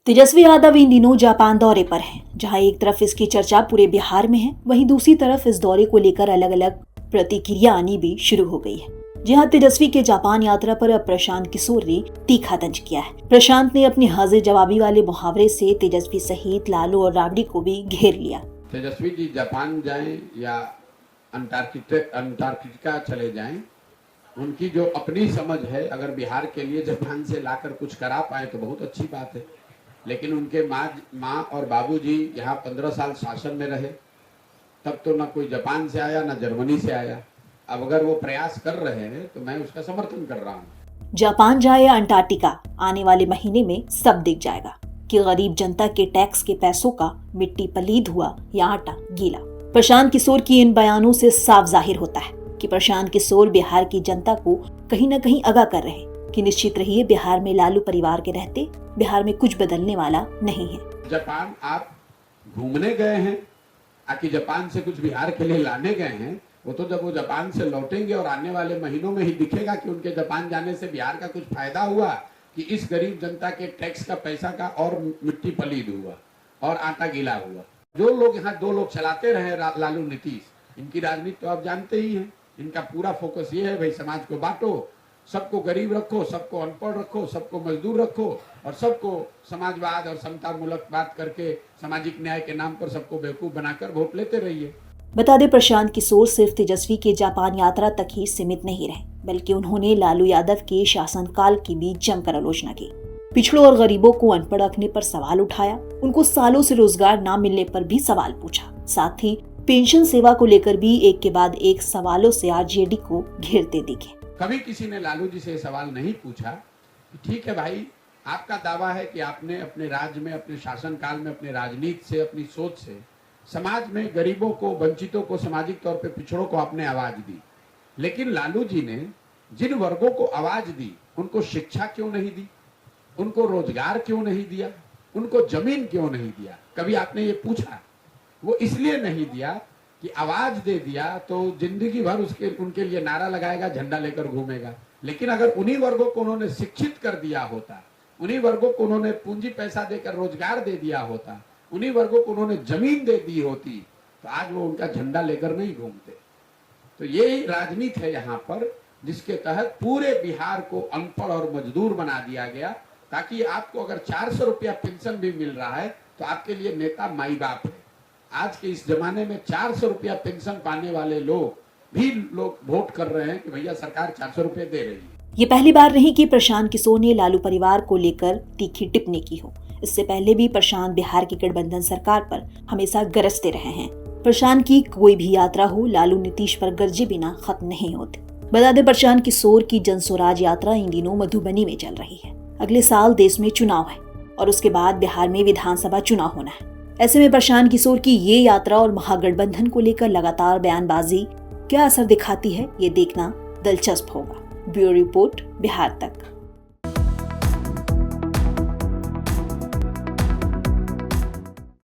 तेजस्वी यादव इन दिनों जापान दौरे पर हैं, जहां एक तरफ इसकी चर्चा पूरे बिहार में है, वहीं दूसरी तरफ इस दौरे को लेकर अलग अलग प्रतिक्रिया आनी भी शुरू हो गई है। जी हां, तेजस्वी के जापान यात्रा पर अब प्रशांत किशोर ने तीखा तंज किया है। प्रशांत ने अपनी हाजिर जवाबी वाले मुहावरे से तेजस्वी सहित लालू और राबड़ी को भी घेर लिया। तेजस्वी जी जापान जाएं या अंटार्कटिका चले जाएं, उनकी जो अपनी समझ है, अगर बिहार के लिए जापान से लाकर कुछ करा पाए तो बहुत अच्छी बात है। लेकिन उनके माँ और बाबूजी यहाँ 15 साल शासन में रहे, तब तो ना कोई जापान से आया ना जर्मनी से आया। अब अगर वो प्रयास कर रहे हैं तो मैं उसका समर्थन कर रहा हूँ। जापान जाए या अंटार्कटिका, आने वाले महीने में सब दिख जाएगा कि गरीब जनता के टैक्स के पैसों का मिट्टी पलीद हुआ या आटा गीला। प्रशांत किशोर की इन बयानों से साफ जाहिर होता है कि प्रशांत किशोर बिहार की जनता को कहीं न कहीं आगाह कर रहे हैं कि निश्चित रहिए, बिहार में लालू परिवार के रहते बिहार में कुछ बदलने वाला नहीं है। जापान आप घूमने गए हैं, आकि जापान से कुछ बिहार के लिए लाने गए हैं, वो तो जब वो जापान से लौटेंगे और आने वाले महीनों में ही दिखेगा कि उनके जापान जाने से बिहार का कुछ फायदा हुआ कि इस गरीब जनता के टैक्स का पैसा का और मिट्टी पलीद हुआ और आटा गीला हुआ। जो लोग यहाँ 2 लोग चलाते रहे, लालू नीतीश, इनकी राजनीति तो आप जानते ही हैं। इनका पूरा फोकस ये है, भाई समाज को बांटो, सबको गरीब रखो, सबको अनपढ़ रखो, सबको मजदूर रखो और सबको समाजवाद और समतामूलक बात करके सामाजिक न्याय के नाम पर सबको बेवकूफ बनाकर वोट लेते रहिए। बता दें, प्रशांत किशोर सिर्फ तेजस्वी के जापान यात्रा तक ही सीमित नहीं रहे, बल्कि उन्होंने लालू यादव के शासनकाल की भी जमकर आलोचना की। पिछड़ों और गरीबों को अनपढ़ रखने पर सवाल उठाया, उनको सालों से रोजगार न मिलने पर भी सवाल पूछा। साथ ही पेंशन सेवा को लेकर भी एक के बाद एक सवालों से आरजेडी को घेरते दिखे। कभी किसी ने लालू जी से सवाल नहीं पूछा कि ठीक है भाई, आपका दावा है कि आपने अपने राज्य में, अपने शासनकाल में, अपने राजनीति से, अपनी सोच से समाज में गरीबों को, वंचितों को, सामाजिक तौर पे पिछड़ों को आपने आवाज दी। लेकिन लालू जी ने जिन वर्गों को आवाज दी, उनको शिक्षा क्यों नहीं दी, उनको रोजगार क्यों नहीं दिया, उनको जमीन क्यों नहीं दिया? कभी आपने ये पूछा? वो इसलिए नहीं दिया कि आवाज दे दिया तो जिंदगी भर उनके लिए नारा लगाएगा, झंडा लेकर घूमेगा। लेकिन अगर उन्हीं वर्गों को उन्होंने शिक्षित कर दिया होता, उन्हीं वर्गों को उन्होंने पूंजी पैसा देकर रोजगार दे दिया होता, उन्हीं वर्गों को उन्होंने जमीन दे दी होती, तो आज वो उनका झंडा लेकर नहीं घूमते। तो यही राजनीति है यहाँ पर, जिसके तहत पूरे बिहार को अनपढ़ और मजदूर बना दिया गया, ताकि आपको अगर 400 रुपया पेंशन भी मिल रहा है तो आपके लिए नेता माई बाप है। आज के इस जमाने में 400 रुपया पेंशन पाने वाले लोग वोट कर रहे हैं कि भैया सरकार 400 रुपये दे रही है। ये पहली बार नहीं कि प्रशांत किशोर ने लालू परिवार को लेकर तीखी टिप्पणी की हो। इससे पहले भी प्रशांत बिहार की गठबंधन सरकार पर हमेशा गरजते रहे हैं। प्रशांत की कोई भी यात्रा हो, लालू नीतीश पर गरजे बिना खत्म नहीं होते। बता दें, प्रशांत किशोर की जन स्वराज यात्रा इन दिनों मधुबनी में चल रही है। अगले साल देश में चुनाव है और उसके बाद बिहार में विधानसभा चुनाव होना है। ऐसे में प्रशांत किशोर की ये यात्रा और महागठबंधन को लेकर लगातार बयानबाजी क्या असर दिखाती है, ये देखना दिलचस्प होगा। ब्यूरो रिपोर्ट, बिहार तक।